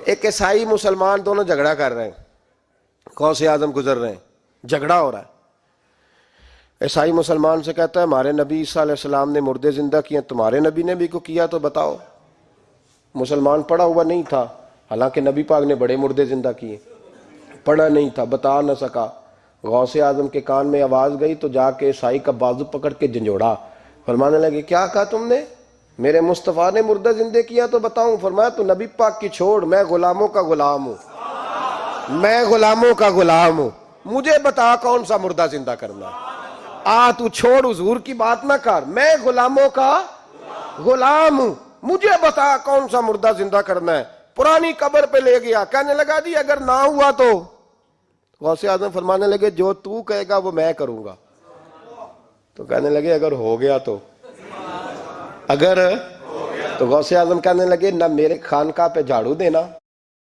ایک عیسائی مسلمان دونوں جھگڑا کر رہے ہیں، غوث اعظم گزر رہے ہیں، جھگڑا ہو رہا ہے۔ عیسائی مسلمان سے کہتا ہے ہمارے نبی عیسیٰ علیہ السلام نے مردے زندہ کیے، تمہارے نبی نے بھی کو کیا تو بتاؤ۔ مسلمان پڑھا ہوا نہیں تھا، حالانکہ نبی پاک نے بڑے مردے زندہ کیے، پڑھا نہیں تھا، بتا نہ سکا۔ غوث اعظم کے کان میں آواز گئی تو جا کے عیسائی کا بازو پکڑ کے جھنجھوڑا، فرمانے لگے کیا کہا تم نے؟ میرے مصطفیٰ نے مردہ زندہ کیا تو بتاؤں؟ فرمایا تو نبی پاک کی چھوڑ، میں غلاموں کا غلام ہوں، میں غلاموں کا غلام ہوں، مجھے بتا کون سا مردہ زندہ کرنا ہے۔ تو چھوڑ حضور کی بات نہ کر، میں غلاموں کا غلام ہوں، مجھے بتا کون سا مردہ زندہ کرنا ہے۔ پرانی قبر پہ لے گیا، کہنے لگا جی اگر نہ ہوا تو؟ غوث اعظم فرمانے لگے جو تو کہے گا وہ میں کروں گا۔ تو کہنے لگے اگر ہو گیا تو؟ اگر تو غوث اعظم کہنے لگے نہ میرے خانقاہ پہ جھاڑو دینا